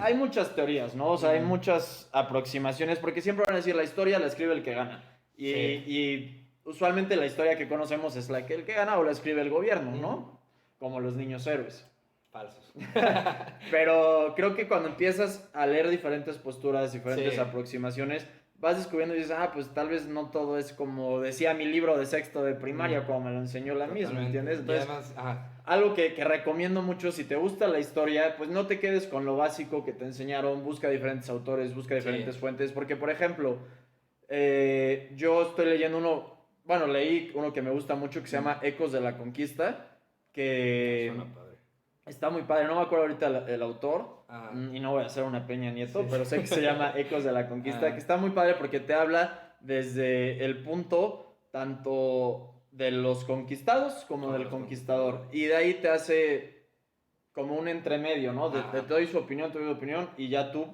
hay muchas teorías, ¿no? O sea, hay muchas aproximaciones, porque siempre van a decir la historia la escribe el que gana. Y usualmente la historia que conocemos es la que el que gana o la escribe el gobierno, ¿no? Como los niños héroes. Falsos. Pero creo que cuando empiezas a leer diferentes posturas, diferentes aproximaciones, vas descubriendo y dices, pues tal vez no todo es como decía mi libro de sexto de primaria, como me lo enseñó la misma, ¿entiendes? Entonces, algo que recomiendo mucho, si te gusta la historia, pues no te quedes con lo básico que te enseñaron, busca diferentes autores, busca diferentes fuentes, porque por ejemplo, yo estoy leyendo leí uno que me gusta mucho que se llama Ecos de la Conquista, que Suena padre. está muy padre, no me acuerdo ahorita el autor, y no voy a hacer una Peña Nieto, pero sé que se llama Ecos de la Conquista, que está muy padre porque te habla desde el punto tanto de los conquistados como del conquistador, y de ahí te hace como un entremedio, ¿no? Te doy su opinión, te doy su opinión, y ya tú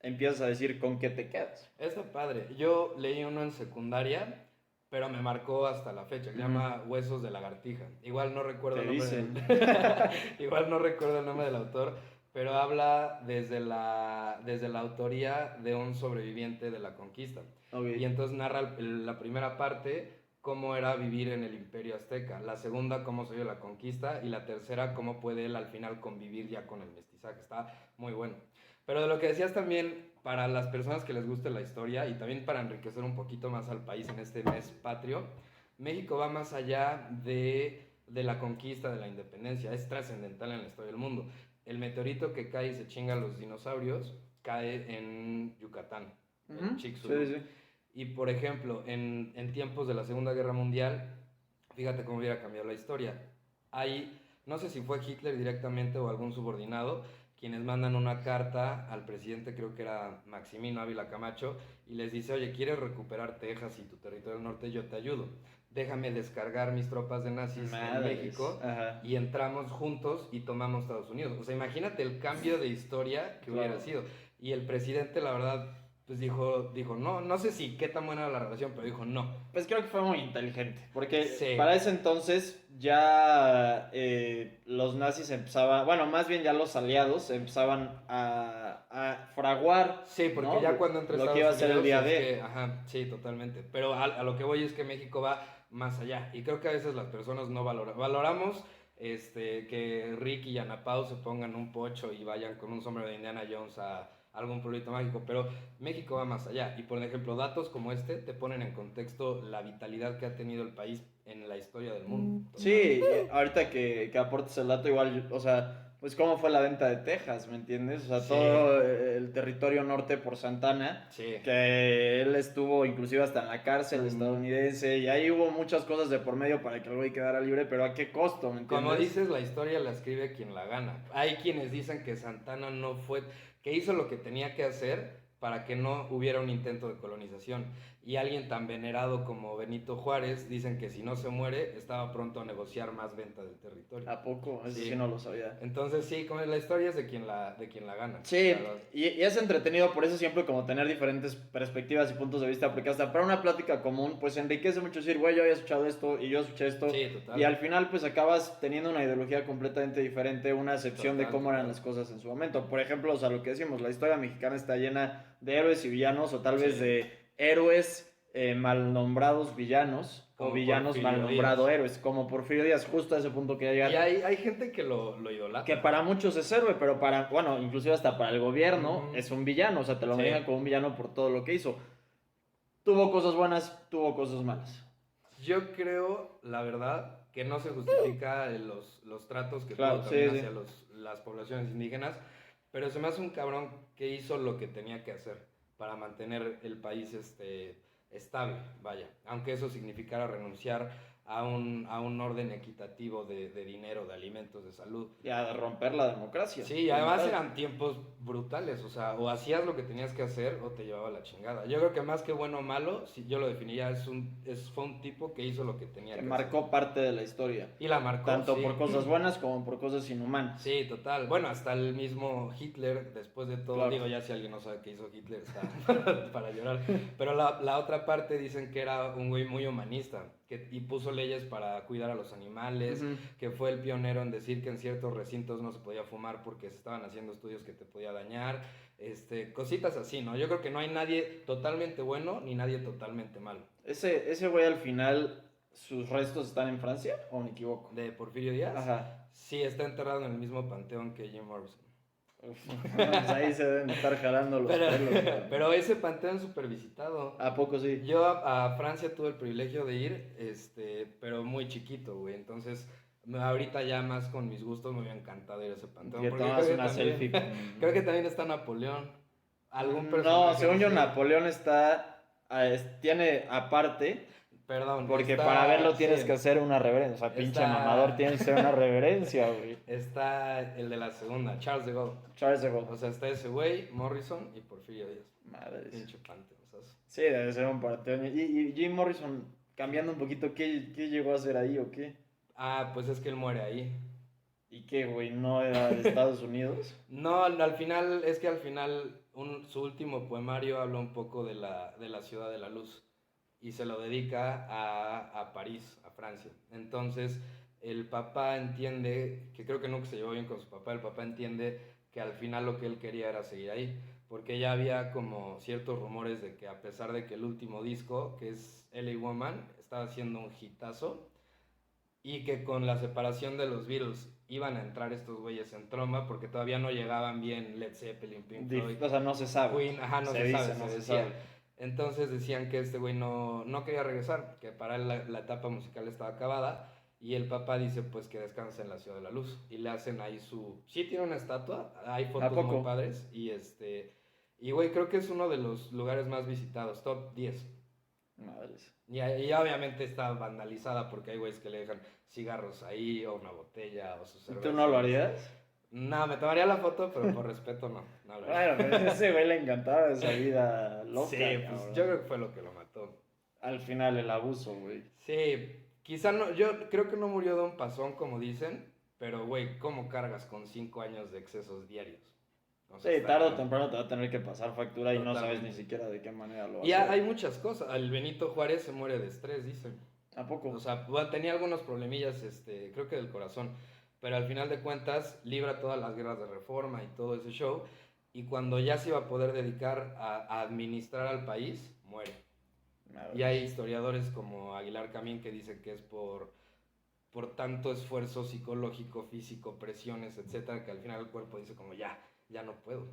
empiezas a decir con qué te quedas. Está padre. Yo leí uno en secundaria, pero me marcó hasta la fecha, que se llama Huesos de lagartija. Igual no recuerdo el nombre Igual no recuerdo el nombre del autor, pero habla desde la autoría de un sobreviviente de la conquista. Okay. Y entonces narra la primera parte cómo era vivir en el Imperio Azteca, la segunda cómo se dio la conquista y la tercera cómo puede él al final convivir ya con el mestizaje. Está muy bueno. Pero de lo que decías también, para las personas que les guste la historia y también para enriquecer un poquito más al país en este mes patrio, México va más allá de la conquista, de la independencia, es trascendental en la historia del mundo. El meteorito que cae y se chinga a los dinosaurios cae en Yucatán, en Chicxulub. Sí. Y por ejemplo, en tiempos de la Segunda Guerra Mundial, fíjate cómo hubiera cambiado la historia. Hay, no sé si fue Hitler directamente o algún subordinado, quienes mandan una carta al presidente, creo que era Maximino Ávila Camacho, y les dice, oye, ¿quieres recuperar Texas y tu territorio del norte? Yo te ayudo. Déjame descargar mis tropas de nazis en México y entramos juntos y tomamos Estados Unidos. O sea, imagínate el cambio de historia que hubiera sido. Y el presidente, la verdad, pues dijo, no sé si qué tan buena era la relación, pero dijo no. Pues creo que fue muy inteligente, porque para ese entonces ya los nazis empezaban, bueno, más bien ya los aliados empezaban a fraguar. Sí, porque ¿no? Ya cuando entra lo que iba a ser el día de... sí, totalmente. Pero a lo que voy es que México va más allá. Y creo que a veces las personas no valoramos que Rick y Ana Pau se pongan un pocho y vayan con un sombrero de Indiana Jones a algún pueblito mágico, pero México va más allá. Y por ejemplo, datos como este te ponen en contexto la vitalidad que ha tenido el país en la historia del mundo. Sí, ahorita que aportes el dato igual, o sea, pues cómo fue la venta de Texas, ¿me entiendes? O sea, todo el territorio norte por Santana, que él estuvo inclusive hasta en la cárcel estadounidense, y ahí hubo muchas cosas de por medio para que el güey quedara libre, pero ¿a qué costo, me entiendes? Como dices, la historia la escribe quien la gana. Hay quienes dicen que Santana no fue, que hizo lo que tenía que hacer para que no hubiera un intento de colonización. Y alguien tan venerado como Benito Juárez dicen que si no se muere, estaba pronto a negociar más venta del territorio. ¿A poco? Eso sí no lo sabía. Entonces sí, como la historia es de quien la gana. Sí, y es entretenido por eso siempre como tener diferentes perspectivas y puntos de vista, porque hasta para una plática común, pues enriquece mucho decir, güey, yo había escuchado esto y yo escuché esto. Sí, total. Y al final pues acabas teniendo una ideología completamente diferente, una acepción de cómo eran las cosas en su momento. Por ejemplo, o sea, lo que decimos, la historia mexicana está llena de héroes y villanos, o tal vez de héroes mal nombrados villanos, o villanos mal nombrados héroes, como Porfirio Díaz, justo a ese punto que llegar. Y hay gente que lo idolatra. Que para muchos es héroe, pero bueno, inclusive hasta para el gobierno es un villano, o sea, te lo manejan como un villano por todo lo que hizo. Tuvo cosas buenas, tuvo cosas malas. Yo creo, la verdad, que no se justifica los tratos que tuvo también hacia las poblaciones indígenas, pero se me hace un cabrón que hizo lo que tenía que hacer para mantener el país estable, vaya, aunque eso significara renunciar a un orden equitativo de dinero, de alimentos, de salud. Y a romper la democracia. Sí, además eran tiempos brutales, o sea, o hacías lo que tenías que hacer o te llevaba la chingada. Yo creo que más que bueno o malo, si yo lo definiría, fue un tipo que hizo lo que tenía que hacer. Marcó parte de la historia. Y la marcó, tanto por cosas buenas como por cosas inhumanas. Sí, total. Bueno, hasta el mismo Hitler, después de todo, digo, ya si alguien no sabe qué hizo Hitler, está para llorar. Pero la otra parte dicen que era un güey muy humanista. y puso leyes para cuidar a los animales, que fue el pionero en decir que en ciertos recintos no se podía fumar porque se estaban haciendo estudios que te podía dañar, cositas así, ¿no? Yo creo que no hay nadie totalmente bueno ni nadie totalmente malo. Ese güey al final, ¿sus restos están en Francia o me equivoco? ¿De Porfirio Díaz? Ajá. Sí, está enterrado en el mismo panteón que Jim Morrison. Pues ahí se deben estar jalando los pelos. Pero ese panteón es súper visitado. ¿A poco sí? Yo a Francia tuve el privilegio de ir, pero muy chiquito, güey. Entonces, ahorita ya más con mis gustos me hubiera encantado ir a ese panteón. Que tomas una selfie con... Creo que también está Napoleón. ¿Algún personaje? No, según yo Napoleón está... tiene aparte... Perdón. Porque para verlo tienes que hacer una reverencia. O sea, pinche mamador, tienes que hacer una reverencia, güey. Está el de la segunda, Charles de Gaulle. Charles de Gaulle. O sea, está ese güey, Morrison y Porfirio Díaz. Madre. Pinche panteón, ¿sabes? Sí, debe ser un panteón. Y Jim Morrison, cambiando un poquito, ¿qué llegó a hacer ahí o qué? Ah, pues es que él muere ahí. ¿Y qué, güey? ¿No era de Estados Unidos? No, al final su último poemario habla un poco de la ciudad de la luz y se lo dedica a París, a Francia. Entonces, el papá entiende, que creo que nunca se llevó bien con su papá, el papá entiende que al final lo que él quería era seguir ahí, porque ya había como ciertos rumores de que a pesar de que el último disco, que es LA Woman, estaba haciendo un hitazo, y que con la separación de los Beatles iban a entrar estos güeyes en troma porque todavía no llegaban bien Led Zeppelin, Pink Floyd. O sea, no se sabe. Queen, ajá, no se sabe, se decía. Entonces decían que este güey no quería regresar, que para él la etapa musical estaba acabada. Y el papá dice pues que descanse en la Ciudad de la Luz. Y le hacen ahí su... Sí tiene una estatua, hay fotos muy padres. Y güey, creo que es uno de los lugares más visitados, top 10. Madres. Y obviamente está vandalizada porque hay güeyes que le dejan cigarros ahí o una botella o su cerveza. ¿Tú no lo harías? No, me tomaría la foto, pero por respeto no lo haría. Bueno, pero ese güey le encantaba esa vida loca. Sí, pues yo creo que fue lo que lo mató. Al final el abuso, güey. Sí, quizá no, yo creo que no murió de un pasón como dicen, pero güey, ¿cómo cargas con 5 años de excesos diarios? O sea, sí, tarde o temprano te va a tener que pasar factura y no sabes ni siquiera de qué manera lo va a hacer. Y hay muchas cosas. El Benito Juárez se muere de estrés, dicen. ¿A poco? O sea, tenía algunos problemillas, creo que del corazón. Pero al final de cuentas, libra todas las guerras de reforma y todo ese show. Y cuando ya se iba a poder dedicar a administrar al país, muere. Y hay historiadores como Aguilar Camín que dicen que es por tanto esfuerzo psicológico, físico, presiones, etcétera, que al final el cuerpo dice como ya no puedo.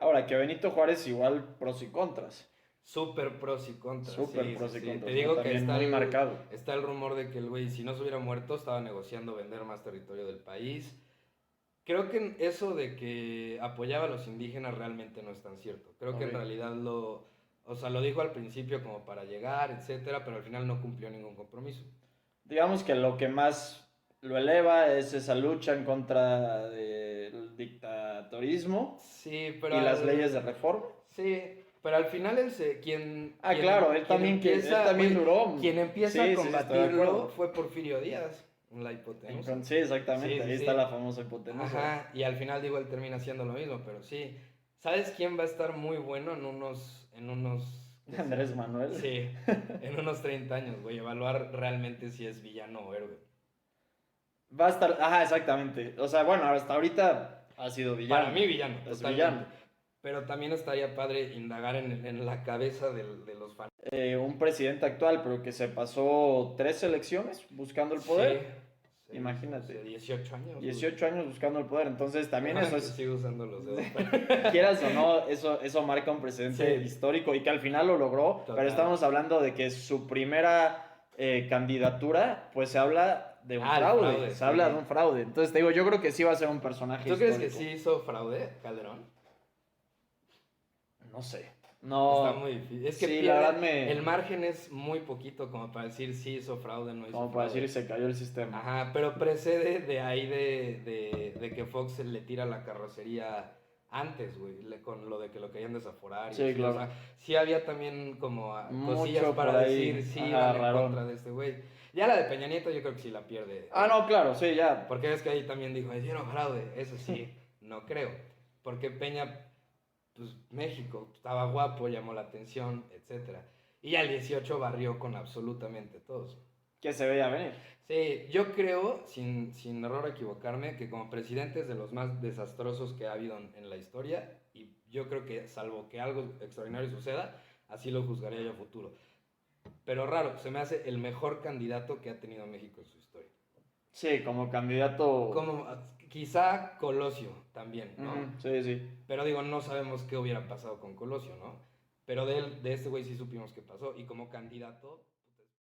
Ahora, que Benito Juárez igual pros y contras. Súper pros y contras. Súper pros y contras. Te digo que está muy marcado. Está el rumor de que el güey, si no se hubiera muerto, estaba negociando vender más territorio del país. Creo que eso de que apoyaba a los indígenas realmente no es tan cierto. Creo que en realidad lo dijo al principio como para llegar, etcétera, pero al final no cumplió ningún compromiso. Digamos que lo que más lo eleva es esa lucha en contra del dictatorismo y las leyes de reforma. Sí, pero al final él él también duró. Quien empieza a combatirlo fue Porfirio Díaz, la hipotenusa. Sí, exactamente, ahí está la famosa hipotenusa. Ajá, y al final digo, él termina haciendo lo mismo, pero sí. ¿Sabes quién va a estar muy bueno en unos Andrés Manuel? Sí, en unos 30 años, güey, evaluar realmente si es villano o héroe. Va a estar, exactamente. O sea, bueno, hasta ahorita ha sido villano. Para mí villano, es villano. Pero también estaría padre indagar en la cabeza de los fans. Un presidente actual, pero que se pasó 3 elecciones buscando el poder. Sí, imagínate. 18 años. 18 años buscando el poder, entonces también eso es... Sigo usando los dedos. Quieras o no, eso marca un precedente histórico y que al final lo logró, pero estamos hablando de que su primera candidatura, pues se habla de un fraude. Se habla de un fraude. Entonces te digo, yo creo que sí va a ser un personaje histórico. ¿Tú crees que sí hizo fraude, Calderón? No sé. No. Está muy difícil. Es que sí, la verdad el margen es muy poquito como para decir sí hizo fraude, no hizo como para decir se cayó el sistema. Ajá, pero precede de ahí de que Fox le tira la carrocería antes, güey, con lo de que lo querían desaforar. Sí, claro. O sea, sí había también como cosillas para decir sí iban en contra de este güey. Ya la de Peña Nieto yo creo que sí la pierde. No, claro, sí, ya. Porque es que ahí también dijo, hicieron fraude. Eso sí, no creo. Porque Peña, pues México, estaba guapo, llamó la atención, etcétera. Y ya el 18 barrió con absolutamente todos. que se veía venir. Sí, yo creo, sin error a equivocarme, que como presidente es de los más desastrosos que ha habido en la historia, y yo creo que salvo que algo extraordinario suceda, así lo juzgaría yo a futuro. Pero raro, se me hace el mejor candidato que ha tenido México en su historia. Sí, como candidato. Como quizá Colosio también, ¿no? Sí, sí. Pero digo, no sabemos qué hubiera pasado con Colosio, ¿no? Pero de este güey sí supimos qué pasó, y como candidato...